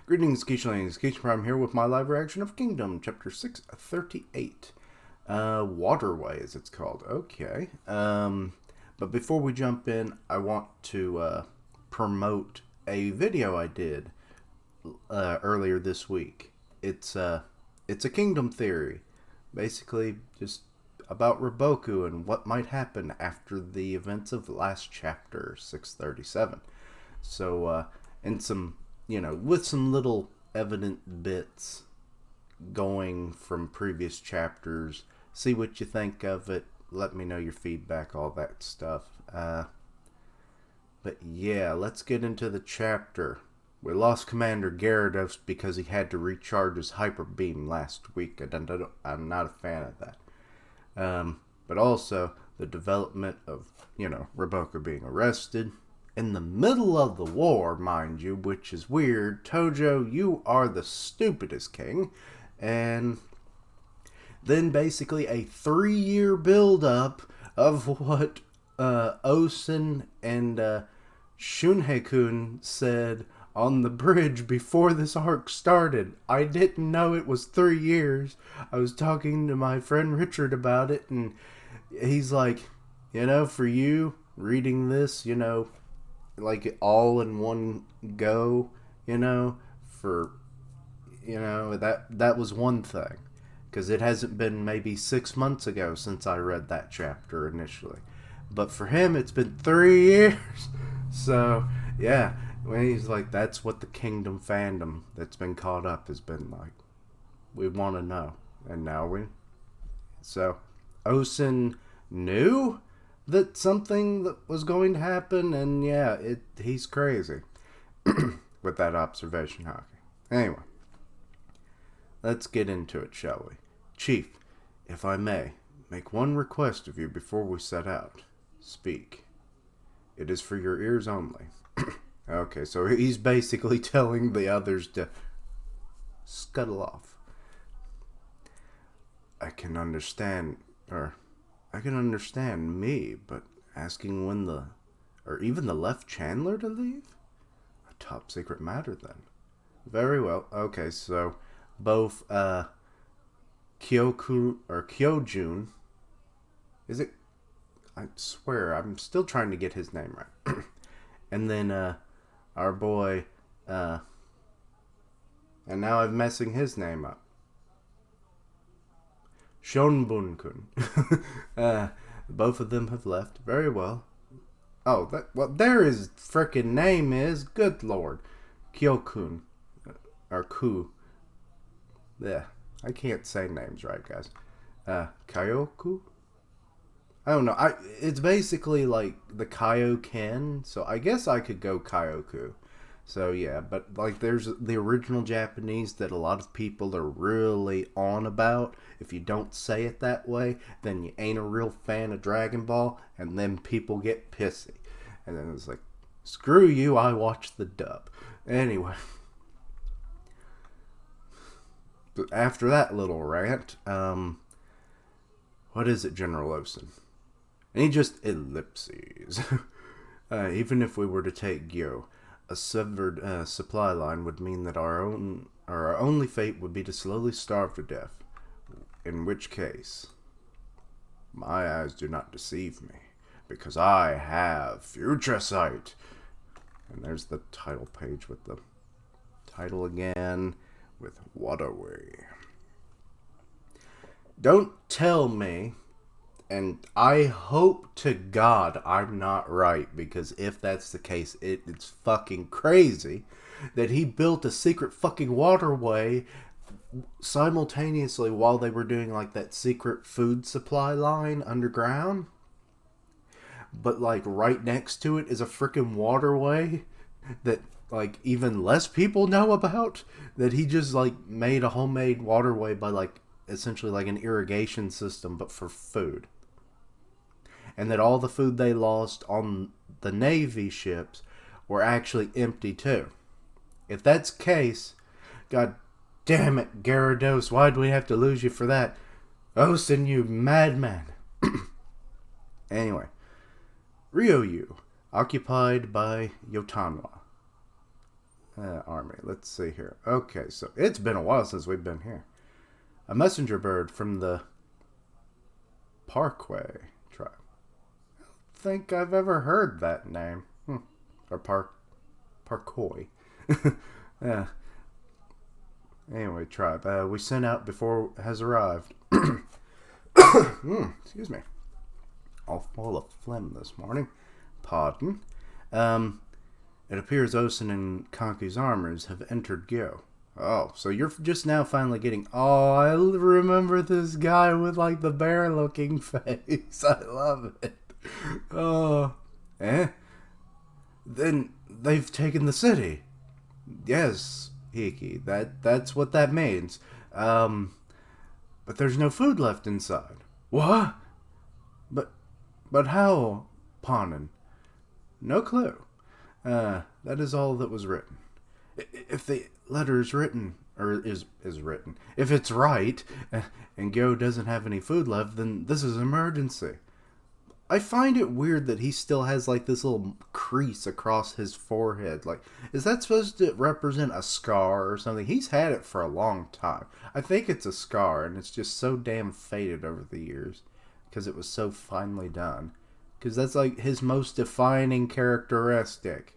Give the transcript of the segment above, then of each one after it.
Greetings, Keishlings. Keish Prime here with my live reaction of Kingdom, Chapter 638. Waterway, as it's called. Okay. But before we jump in, I want to promote a video I did earlier this week. It's a Kingdom theory. Basically, just about Raboku and what might happen after the events of last chapter, 637. So, and some, with some little evident bits going from previous chapters. See what you think of it. Let me know your feedback, all that stuff. But yeah, let's get into the chapter. We lost Commander Gyarados because he had to recharge his Hyper Beam last week. I'm not a fan of that. But also, the development of, Raboku being arrested. In the middle of the war, mind you, which is weird. Tojo, you are the stupidest king. And then basically a 3-year build-up of what Ousen and Shunhei-kun said on the bridge before this arc started. I didn't know it was 3 years. I was talking to my friend Richard about it, and he's like, for you, reading this, like all in one go, that was one thing. Because it hasn't been maybe 6 months ago since I read that chapter initially. But for him, it's been 3 years. So, yeah. When he's like, that's what the Kingdom fandom that's been caught up has been like. We want to know. And now So, Ousen knew that something that was going to happen. And yeah, he's crazy. With that observation, Hockey. Anyway. Let's get into it, shall we? Chief, if I may, make one request of you before we set out. Speak. It is for your ears only. Okay, so he's basically telling the others to scuttle off. I can understand me, but asking when or even the left Chandler to leave? A top secret matter then. Very well. Okay, so both Kyojun, is it? I swear, I'm still trying to get his name right. And then our boy, and now I'm messing his name up. Shonbun-kun. Both of them have left. Very well. Oh, there his frickin' name is. Good lord. Kyokun. Or Ku. Yeah, I can't say names right, guys. Kyoku? I don't know. It's basically like the Kaioken, so I guess I could go Kyoku. So yeah, but like there's the original Japanese that a lot of people are really on about. If you don't say it that way, then you ain't a real fan of Dragon Ball, and then people get pissy. And then it's like, screw you, I watched the dub. Anyway. After that little rant, what is it, General Ousen? And he just ellipses. Even if we were to take Gyo, a severed supply line would mean that our only fate would be to slowly starve to death. In which case, my eyes do not deceive me, because I have future sight. And there's the title page with the title again. With Waterway. Don't tell me, and I hope to God I'm not right, because if that's the case, it's fucking crazy that he built a secret fucking waterway simultaneously while they were doing like that secret food supply line underground. But like right next to it is a freaking waterway that like even less people know about, that he just like made a homemade waterway by like essentially like an irrigation system but for food, and that all the food they lost on the Navy ships were actually empty too. If that's the case, god damn it, Gyarados, why'd we have to lose you for that? Ousen, you madman. Anyway, Ryoyu, occupied by Yotanwa. army. Let's see here. Okay, so it's been a while since we've been here. A messenger bird from the Parkway tribe. I don't think I've ever heard that name. Or Parkoy. Yeah. Anyway, tribe. We sent out before it has arrived. Excuse me. All full of phlegm this morning. Pardon. It appears Ousen and Conky's armors have entered Gyo. Oh, so you're just now finally getting... Oh, I remember this guy with, like, the bear-looking face. I love it. Oh. Then they've taken the city. Yes, Hiki. That's what that means. But there's no food left inside. What? But how, Panin? No clue. That is all that was written. If the letter is written, or is written, if it's right, and Gyo doesn't have any food left, then this is an emergency. I find it weird that he still has, like, this little crease across his forehead. Like, is that supposed to represent a scar or something? He's had it for a long time. I think it's a scar, and it's just so damn faded over the years. Because it was so finely done. Because that's, like, his most defining characteristic.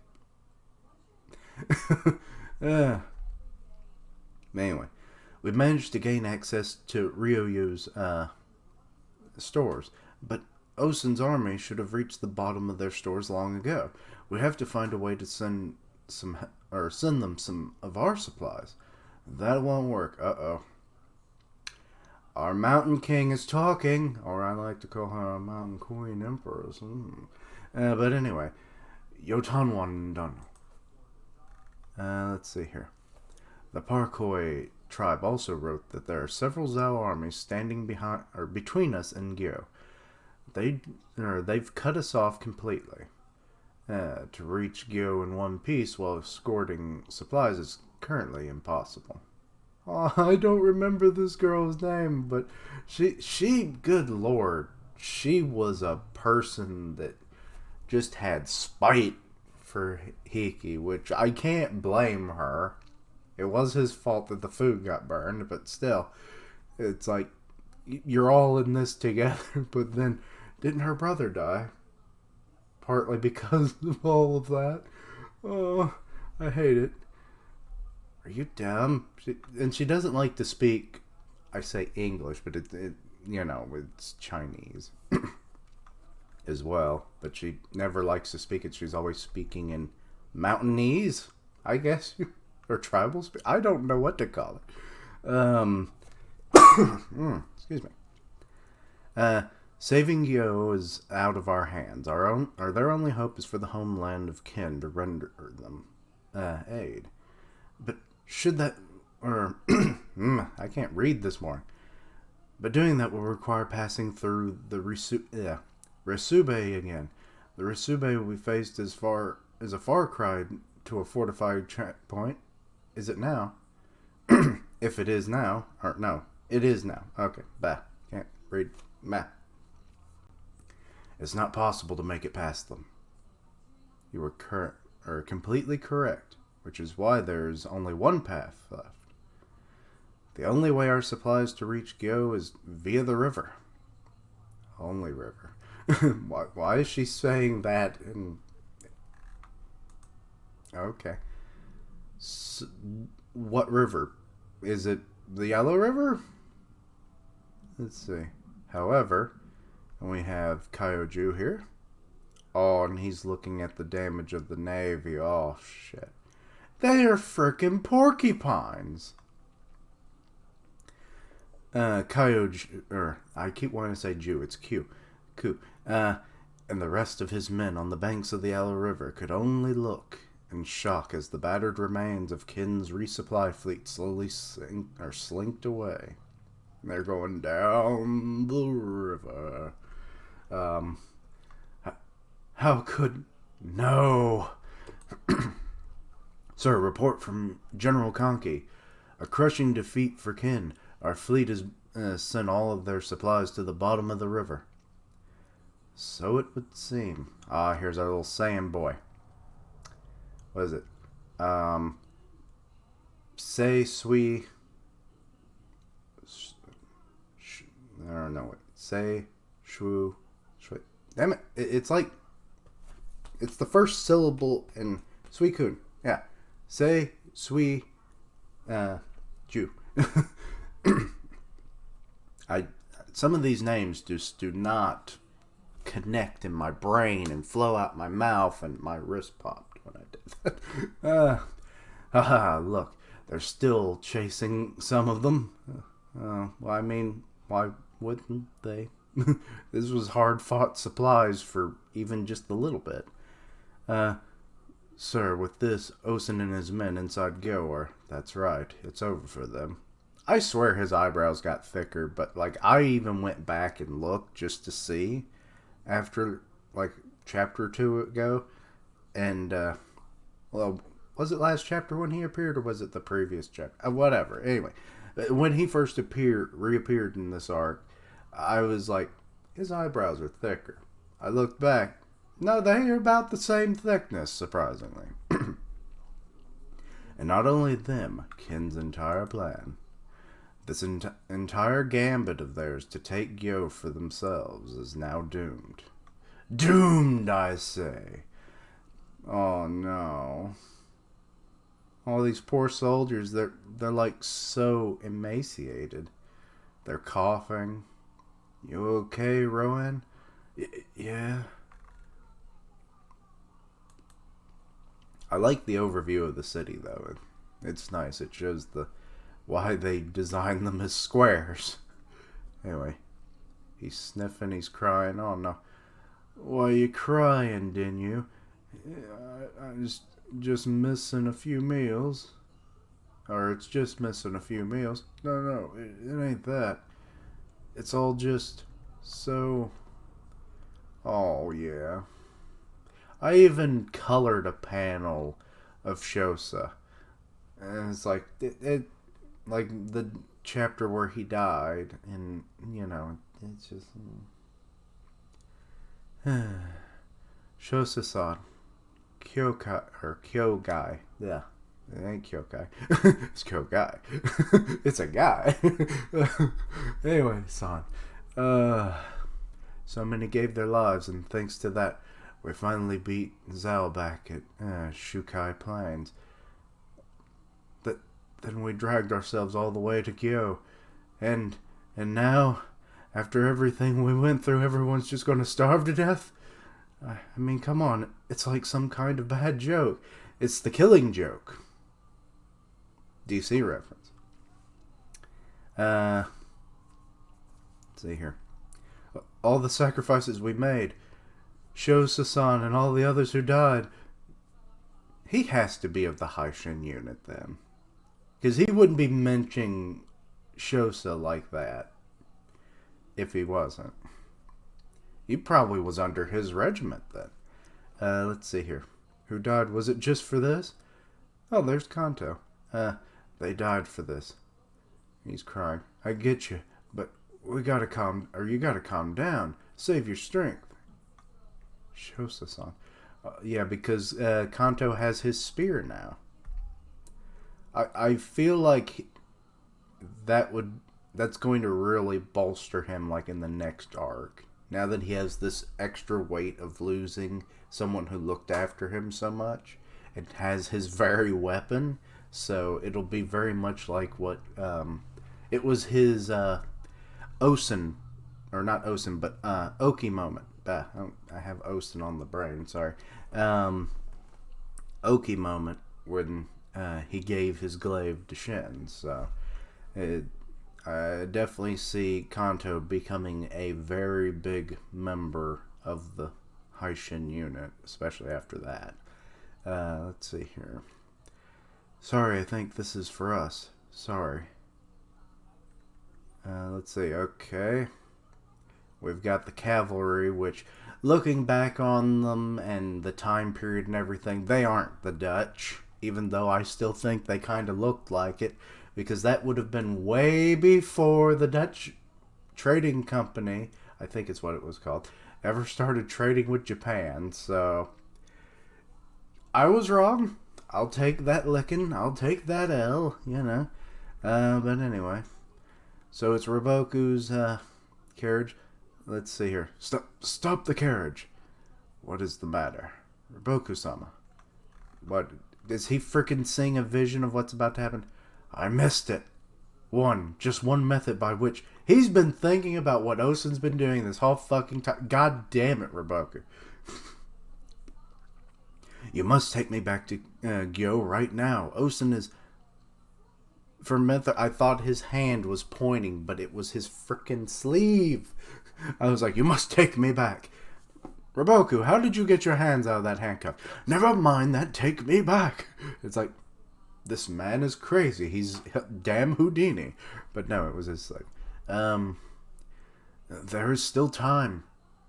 Anyway, we managed to gain access to Ryoyu's stores, but Ousen's army should have reached the bottom of their stores long ago. We have to find a way to send them some of our supplies. That won't work. Uh-oh. Our Mountain King is talking, or I like to call her a Mountain Queen Empress. But anyway, Yotanwan Dun. Let's see here. The Parkoy tribe also wrote that there are several Zhao armies standing between us and Gyo. They've cut us off completely. To reach Gyo in one piece while escorting supplies is currently impossible. Oh, I don't remember this girl's name, but she, good lord, she was a person that just had spite for Hiki, which I can't blame her. It was his fault that the food got burned, but still, it's like, you're all in this together, but then, didn't her brother die? Partly because of all of that. Oh, I hate it. Are you dumb? She doesn't like to speak, I say English, but it's Chinese as well. But she never likes to speak it. She's always speaking in Mountainese, I guess, or tribal speak. I don't know what to call it. Excuse me. Saving Gyo is out of our hands. Their only hope is for the homeland of Qin to render them aid. But should that... I can't read this morning. But doing that will require passing through the Resube again. The Resube we faced is a far cry to a fortified point. Is it now? If it is now. Or no, it is now. Okay, bah. Can't read. Bah. It's not possible to make it past them. You are completely correct, which is why there's only one path left. The only way our supplies to reach Gyo is via the river. Only river. Why is she saying that? Okay. So, what river? Is it the Yellow River? Let's see. However, we have Kyoju here. Oh, and he's looking at the damage of the Navy. Oh, shit. They are frickin' porcupines. Kyoju, I keep wanting to say Jew, it's Q. And the rest of his men on the banks of the Yellow River could only look in shock as the battered remains of Qin's resupply fleet slowly slinked away. They're going down the river. How could... No! Sir, report from General Conky. A crushing defeat for Qin. Our fleet has sent all of their supplies to the bottom of the river. So it would seem. Ah, here's our little Saiyan boy. What is it? Say Sui. I don't know. Say Shu. Damn it. It's like. It's the first syllable in Sui Kun. Yeah. Say Sui. Ju. Some of these names just do not connect in my brain and flow out my mouth, and my wrist popped when I did that. Look, they're still chasing some of them. Well, I mean, why wouldn't they? This was hard-fought supplies for even just a little bit. Sir, with this, Ousen and his men inside Gyo that's right, it's over for them. I swear his eyebrows got thicker, but, like, I even went back and looked just to see after, like, chapter 2 ago. And, well, was it last chapter when he appeared, or was it the previous chapter? Whatever. Anyway, when he first reappeared in this arc, I was like, his eyebrows are thicker. I looked back. No, they are about the same thickness, surprisingly. And not only them, Qin's entire plan. This entire gambit of theirs to take Gyo for themselves is now doomed. Doomed, I say. Oh no. All these poor soldiers, they're like so emaciated. They're coughing. You okay, Rowan? Yeah. I like the overview of the city, though. It's nice. It shows why they designed them as squares. Anyway, he's sniffing, he's crying. Oh no. Why you crying, didn't you? I just missing a few meals. Or it's just missing a few meals. No, it ain't that. It's all just so... Oh, yeah. I even colored a panel of Shosa. And it's like, like the chapter where he died. And, you know, it's just... Shosa-san. Kyogai. Yeah. It ain't Kyogai. It's Kyogai. It's a guy. Anyway, son. So many gave their lives, and thanks to that, we finally beat Zhao back at Shukai Plains. Then we dragged ourselves all the way to Gyo. And now, after everything we went through, everyone's just gonna starve to death? I mean, come on. It's like some kind of bad joke. It's the Killing Joke. DC reference. Let's see here. All the sacrifices we made. Shosa-san and all the others who died. He has to be of the Haishin unit then. Because he wouldn't be mentioning Shosa like that if he wasn't. He probably was under his regiment then. Let's see here. Who died? Was it just for this? Oh, there's Kanto. They died for this. He's crying. I get you, but you gotta calm down. Save your strength. Shosa-san. Yeah, because Kanto has his spear now. I feel like that's going to really bolster him, like, in the next arc. Now that he has this extra weight of losing someone who looked after him so much, and has his very weapon, so it'll be very much like what it was his Ousen, or not Ousen, but Oki moment. I have Ousen on the brain, sorry. Oki moment when he gave his glaive to Shin. So I definitely see Kanto becoming a very big member of the Haishin unit, especially after that. Let's see here. Sorry, I think this is for us. Sorry. Let's see. Okay. We've got the cavalry, which, looking back on them and the time period and everything, they aren't the Dutch, even though I still think they kind of looked like it, because that would have been way before the Dutch Trading Company, I think it's what it was called, ever started trading with Japan. So I was wrong. I'll take that licking. I'll take that L, you know. But anyway. So it's Roboku's carriage. Let's see here. Stop the carriage. What is the matter? Roboku-sama. What? Is he freaking seeing a vision of what's about to happen? I missed it. Just one method by which he's been thinking about what Ousen's been doing this whole fucking time. God damn it, Roboku. You must take me back to Gyo right now. Ousen is... For a minute, I thought his hand was pointing, but it was his frickin' sleeve. I was like, you must take me back. Roboku, how did you get your hands out of that handcuff? Never mind that, take me back. It's like, this man is crazy. He's damn Houdini. But no, it was just like, there is still time.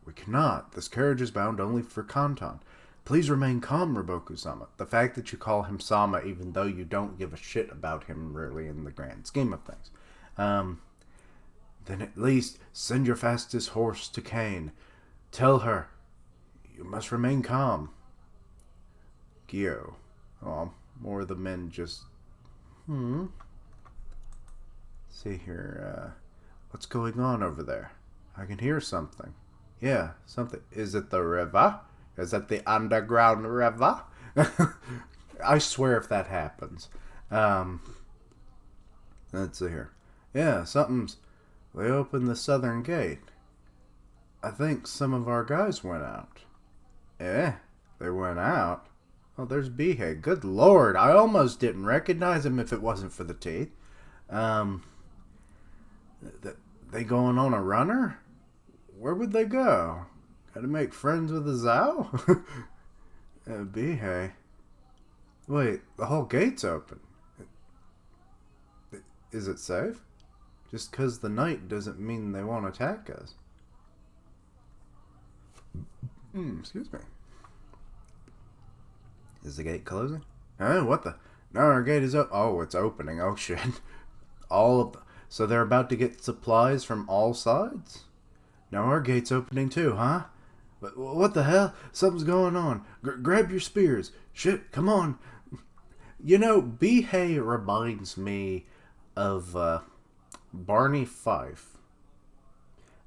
We cannot. This carriage is bound only for Kanton. Please remain calm, Roboku-sama. The fact that you call him Sama, even though you don't give a shit about him really in the grand scheme of things. Then at least send your fastest horse to Kane. Tell her you must remain calm. Gyo. Oh, more of the men just... See here, what's going on over there? I can hear something. Yeah, something. Is it the river? Is that the underground river? I swear if that happens. Let's see here. Yeah, something's... They opened the southern gate. I think some of our guys went out. Eh? They went out? Oh, there's Bihei. Good lord, I almost didn't recognize him if it wasn't for the teeth. They going on a runner? Where would they go? Gotta make friends with the Zhao? Bihei. Wait, the whole gate's open. Is it safe? Just because the night doesn't mean they won't attack us. Excuse me. Is the gate closing? What the? No, our gate is up. Oh, it's opening. Oh, shit. So they're about to get supplies from all sides? Now our gate's opening too, huh? What the hell? Something's going on. Grab your spears. Shit, come on. You know, Bihei reminds me of Barney Fife.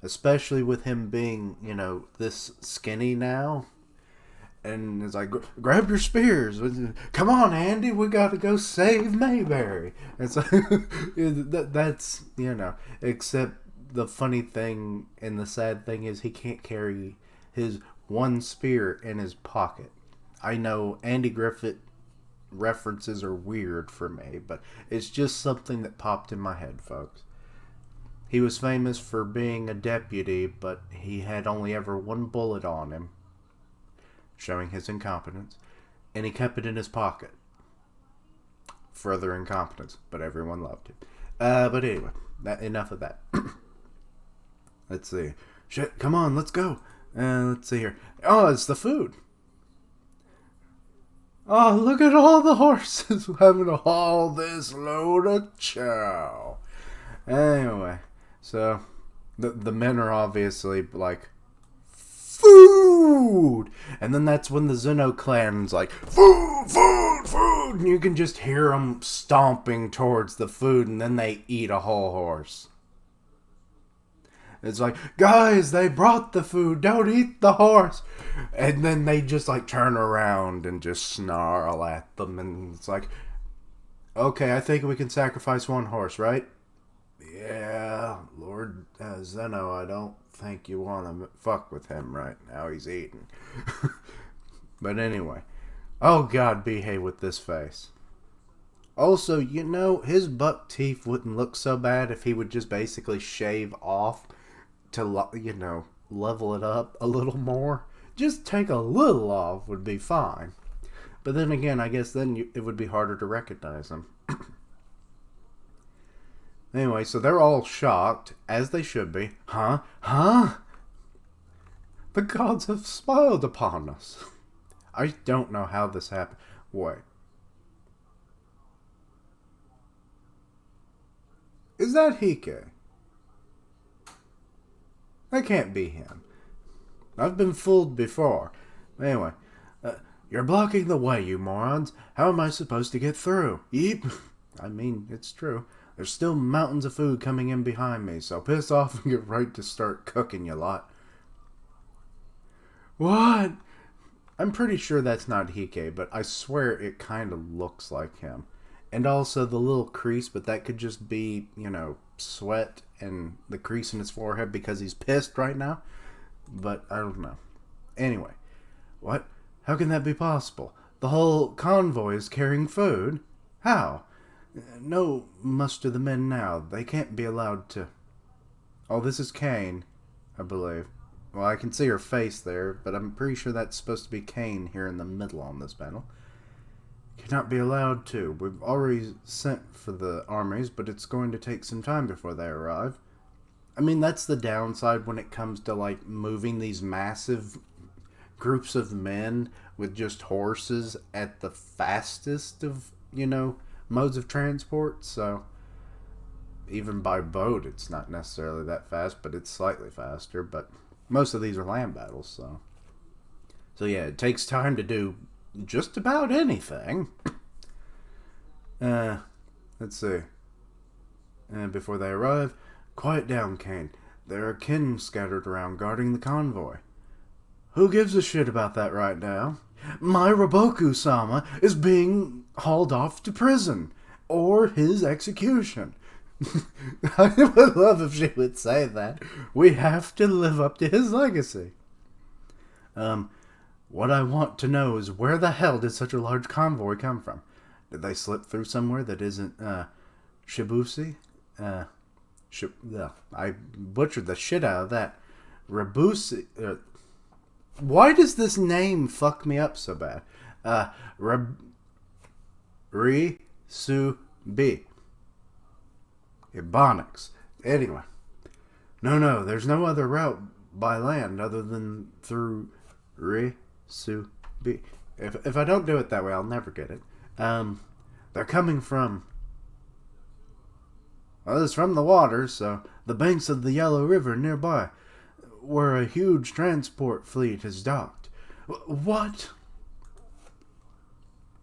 Especially with him being, you know, this skinny now. And it's like, grab your spears. Come on, Andy, we gotta go save Mayberry. It's like, that's, you know, except the funny thing and the sad thing is he can't carry his one spear in his pocket. I know Andy Griffith references are weird for me, but it's just something that popped in my head, folks. He was famous for being a deputy, but he had only ever one bullet on him, showing his incompetence, and he kept it in his pocket. Further incompetence, but everyone loved him. But anyway, enough of that. Let's see. Shit, come on, let's go. Let's see here. Oh, it's the food. Oh, look at all the horses having to haul this load of chow. Anyway, so the men are obviously like, food! And then that's when the Zeno clan's like, food, food, food! And you can just hear them stomping towards the food, and then they eat a whole horse. It's like, guys, they brought the food, don't eat the horse! And then they just like turn around and just snarl at them, and it's like, okay, I think we can sacrifice one horse, right? Yeah, Lord Zeno, I don't think you want to fuck with him right now. He's eating. But anyway. Oh God, Bihei with this face. Also, you know, his buck teeth wouldn't look so bad if he would just basically shave off to, you know, level it up a little more. Just take a little off would be fine. But then again, I guess then it would be harder to recognize him. Anyway, so they're all shocked, as they should be. Huh? Huh? The gods have smiled upon us. I don't know how this happened. Wait. Is that Hike? That can't be him. I've been fooled before. Anyway, You're blocking the way, you morons. How am I supposed to get through? Yeep. I mean, it's true. There's still mountains of food coming in behind me, so piss off and get right to start cooking, you lot. What? I'm pretty sure that's not Hike, but I swear it kind of looks like him. And also the little crease, but that could just be, sweat and the crease in his forehead because he's pissed right now. But I don't know. Anyway, what? How can that be possible? The whole convoy is carrying food? How? No, muster the men now. They can't be allowed to... Oh, this is Kane, I believe. Well, I can see her face there, but I'm pretty sure that's supposed to be Kane here in the middle on this panel. Cannot be allowed to. We've already sent for the armies, but it's going to take some time before they arrive. I mean, that's the downside when it comes to, moving these massive groups of men with just horses at the fastest of, modes of transport. So, even by boat, it's not necessarily that fast, but it's slightly faster. But most of these are land battles, so. So, yeah, it takes time to do just about anything. Let's see. Before they arrive, quiet down, Kane. There are kin scattered around guarding the convoy. Who gives a shit about that right now? My Roboku-sama is being hauled off to prison, or his execution. I would love if she would say that. We have to live up to his legacy. What I want to know is where the hell did such a large convoy come from? Did they slip through somewhere that isn't, Shibusi? I butchered the shit out of that. Rabusi. Why does this name fuck me up so bad? Ri-su-bi. Ebonics. Anyway. No, there's no other route by land other than through Ri-su-bi. If I don't do it that way, I'll never get it. They're coming from... Well, it's from the water, so the banks of the Yellow River nearby, where a huge transport fleet has docked. What?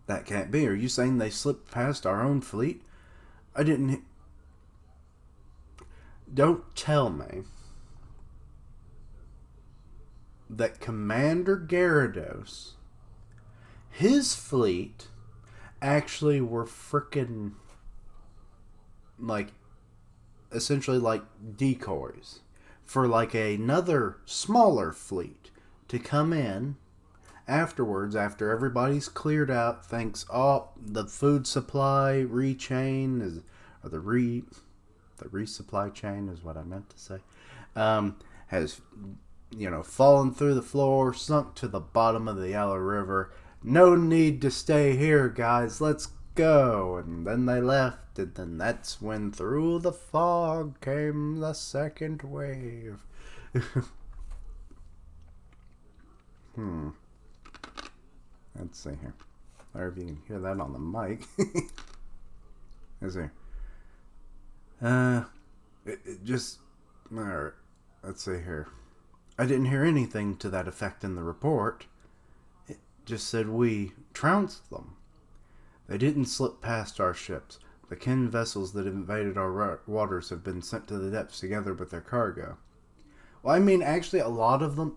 That can't be. Are you saying they slipped past our own fleet? I didn't... Don't tell me that Commander Gyarados, his fleet, actually were frickin' essentially decoys for another smaller fleet to come in afterwards, after everybody's cleared out, thanks the food supply rechain is, or the resupply chain is what I meant to say, has fallen through the floor, sunk to the bottom of the Yellow River. No need to stay here, guys, let's go. And then they left, and then that's when through the fog came the second wave. Let's see here. I don't know if you can hear that on the mic. Let's see. Alright, let's see here. I didn't hear anything to that effect in the report. It just said we trounced them. They didn't slip past our ships. The Qin vessels that invaded our waters have been sent to the depths together with their cargo. Well, I mean, actually, a lot of them...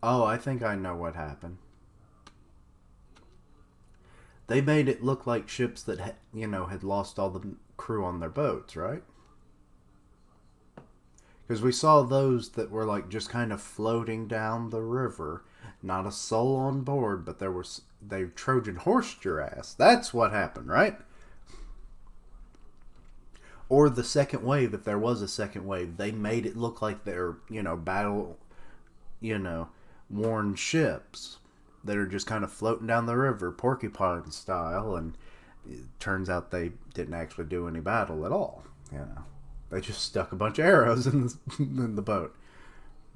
Oh, I think I know what happened. They made it look like ships that, had lost all the crew on their boats, right? Because we saw those that were, just kind of floating down the river. Not a soul on board, but they Trojan horsed your ass. That's what happened, right? Or the second wave, if there was a second wave, they made it look like they're, battle, worn ships that are just kind of floating down the river, porcupine style, and it turns out they didn't actually do any battle at all, They just stuck a bunch of arrows in the boat.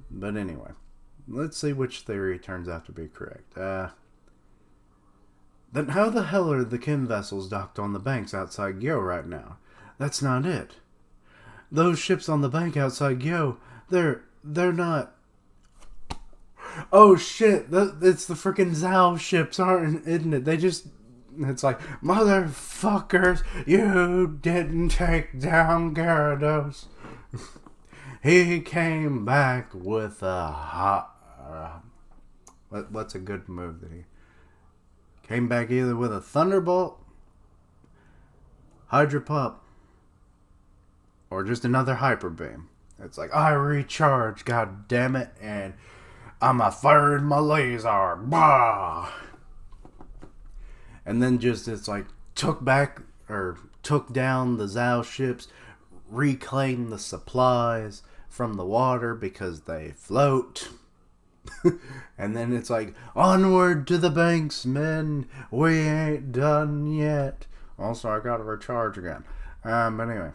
But anyway, let's see which theory turns out to be correct. Then how the hell are the Qin vessels docked on the banks outside Gyo right now? That's not it. Those ships on the bank outside Gyo, they're not... oh shit, it's the freaking Zao ships, isn't it? It's like, motherfuckers, you didn't take down Gyarados. He came back with a hot... what's a good move that he... Came back either with a Thunderbolt, Hydro Pump, or just another Hyper Beam. It's like, I recharge, god damn it, and I'm a firing my laser. Bah! And then it's like, took down the Zao ships, reclaimed the supplies from the water because they float. And then it's like, onward to the banks, men. We ain't done yet. Also, I gotta recharge again. But anyway.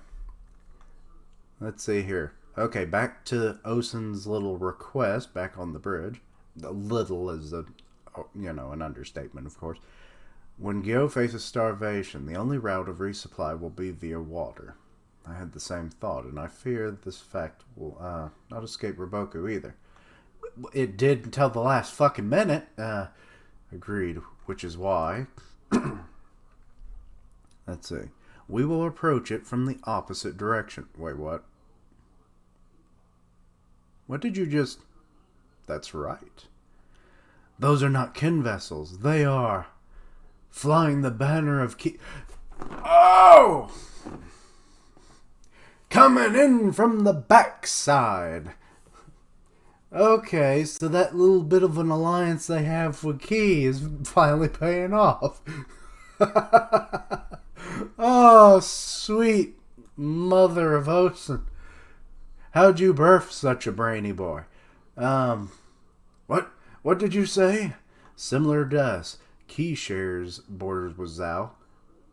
Let's see here. Okay, back to Ousen's little request back on the bridge. The little is an understatement, of course. When Gyo faces starvation, the only route of resupply will be via water. I had the same thought, and I fear this fact will not escape Roboku either. It did until the last fucking minute. Agreed, which is why... Let's see. We will approach it from the opposite direction. Wait, what? What did you just... That's right. Those are not Qin vessels. They are flying the banner of Qin... Oh! Coming in from the backside. Okay, so that little bit of an alliance they have with Qi is finally paying off. Oh, sweet mother of Ousen. How'd you birth such a brainy boy? What did you say? Similar to us, Qi shares borders with Zao.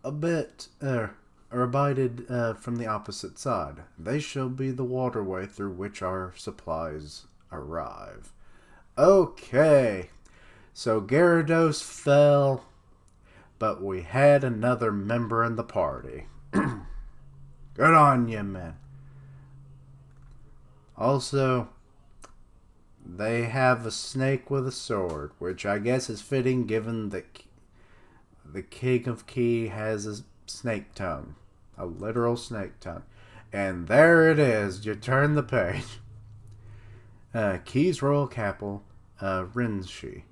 A bit, or abided from the opposite side. They shall be the waterway through which our supplies arrive. Okay, so Gyarados fell, but we had another member in the party. Good on you, man. Also, they have a snake with a sword, which I guess is fitting given that the King of Qi has a snake tongue. A literal snake tongue. And there it is. You turn the page. Qi's royal capital, Rinshi.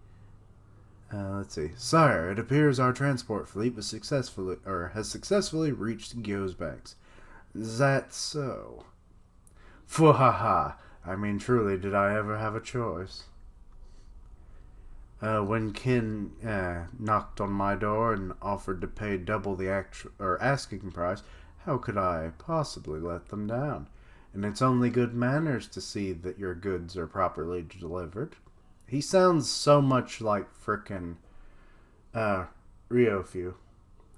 Let's see. Sire, it appears our transport fleet has successfully reached Gyo's banks. Is that so? Fwahaha. I mean, truly, did I ever have a choice? When Qin knocked on my door and offered to pay double the asking price, how could I possibly let them down? And it's only good manners to see that your goods are properly delivered. He sounds so much like frickin' Ryofu,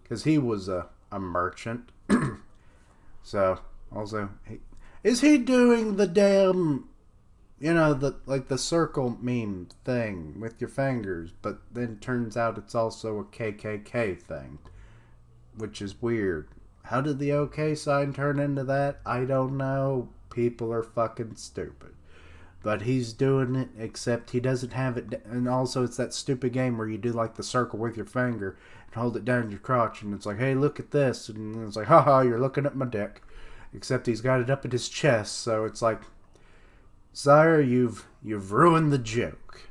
because he was a merchant. So, also, is he doing the damn, the circle meme thing with your fingers, but then turns out it's also a KKK thing, which is weird. How did the OK sign turn into that? I don't know. People are fucking stupid. But he's doing it, except he doesn't have it. And also, it's that stupid game where you do like the circle with your finger and hold it down your crotch, and it's like, hey, look at this. And it's like, haha, you're looking at my dick. Except he's got it up at his chest, so it's like, sire, you've ruined the joke.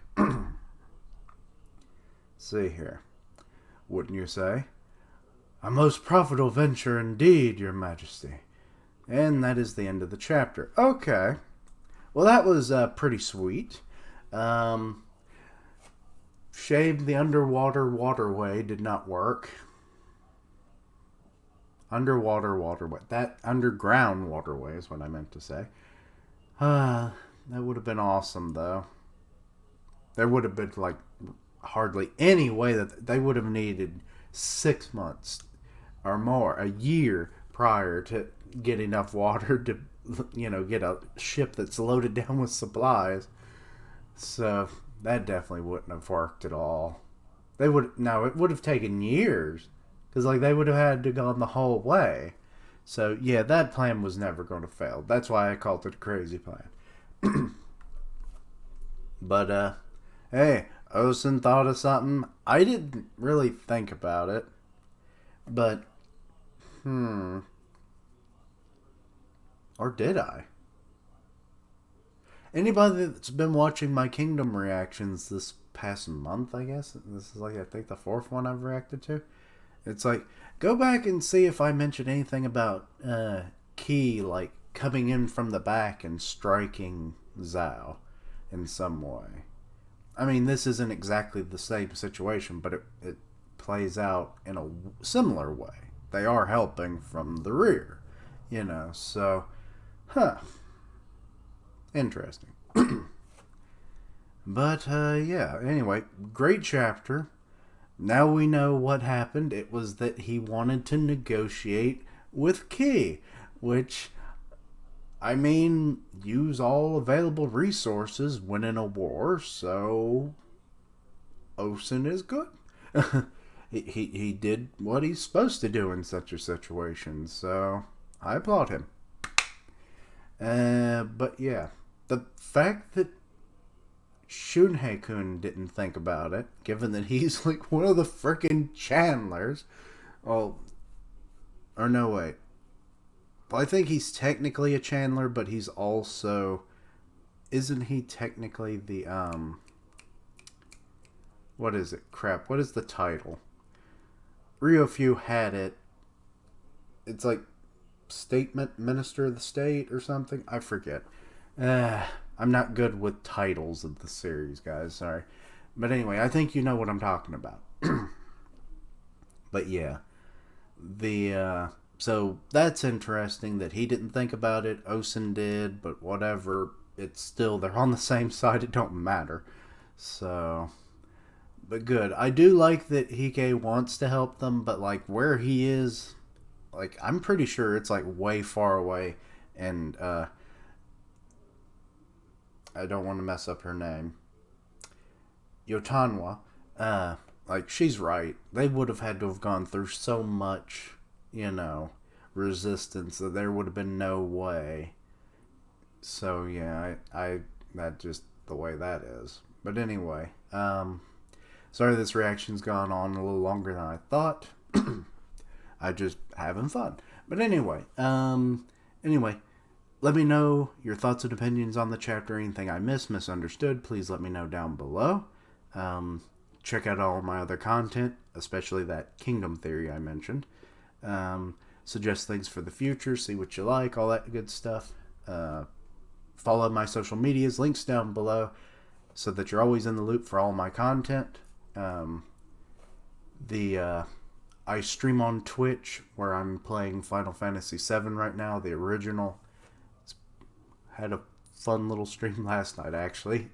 See here. Wouldn't you say? A most profitable venture indeed, your majesty. And that is the end of the chapter. Okay. Well, that was pretty sweet. Shame the underwater waterway did not work. Underwater waterway. That underground waterway is what I meant to say. That would have been awesome, though. There would have been, like, hardly any way that they would have needed 6 months or more, a year prior to get enough water to, get a ship that's loaded down with supplies. So that definitely wouldn't have worked at all. It would have taken years, because they would have had to go the whole way. So yeah, that plan was never going to fail. That's why I called it a crazy plan. But hey, Ousen thought of something. I didn't really think about it, but or did I? Anybody that's been watching my Kingdom reactions this past month, I guess this is like I think the fourth one I've reacted to. It's like go back and see if I mentioned anything about Qi like coming in from the back and striking Zhao in some way. I mean, this isn't exactly the same situation, but it plays out in a similar way. They are helping from the rear, so, interesting. But, yeah, anyway, great chapter. Now we know what happened. It was that he wanted to negotiate with Qi, which, I mean, use all available resources when in a war, so Ousen is good. he did what he's supposed to do in such a situation, so I applaud him. But yeah, the fact that Shunhei-kun didn't think about it, given that he's like one of the frickin' Chandlers. Oh, or no, wait. Well, I think he's technically a Chandler, but he's also... Isn't he technically the, what is it? Crap, what is the title? Ryofyu had it. It's like Statement Minister of the State or something. I forget. I'm not good with titles of the series, guys. Sorry. But anyway, I think you know what I'm talking about. But yeah. So that's interesting that he didn't think about it. Ousen did, but whatever. It's still, they're on the same side. It don't matter. So... But good. I do like that Hike wants to help them, but like where he is, like I'm pretty sure it's like way far away, and I don't want to mess up her name. Yotanwa, like she's right. They would have had to have gone through so much, resistance that there would have been no way. So yeah, I that just the way that is. But anyway, sorry this reaction's gone on a little longer than I thought. I just having fun. But anyway, let me know your thoughts and opinions on the chapter. Anything I misunderstood, please let me know down below. Check out all my other content, especially that Kingdom theory I mentioned. Suggest things for the future, see what you like, all that good stuff. Follow my social medias, links down below, so that you're always in the loop for all my content. I stream on Twitch where I'm playing Final Fantasy VII right now, the original. Had a fun little stream last night, actually.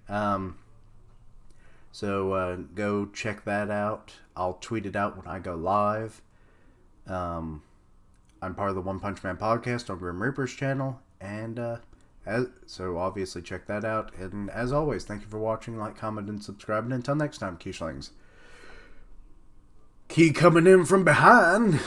So go check that out. I'll tweet it out when I go live. I'm part of the One Punch Man podcast on Grim Reaper's channel, and so obviously check that out. And as always, thank you for watching, like, comment, and subscribe. And until next time, Keishlings. Key coming in from behind.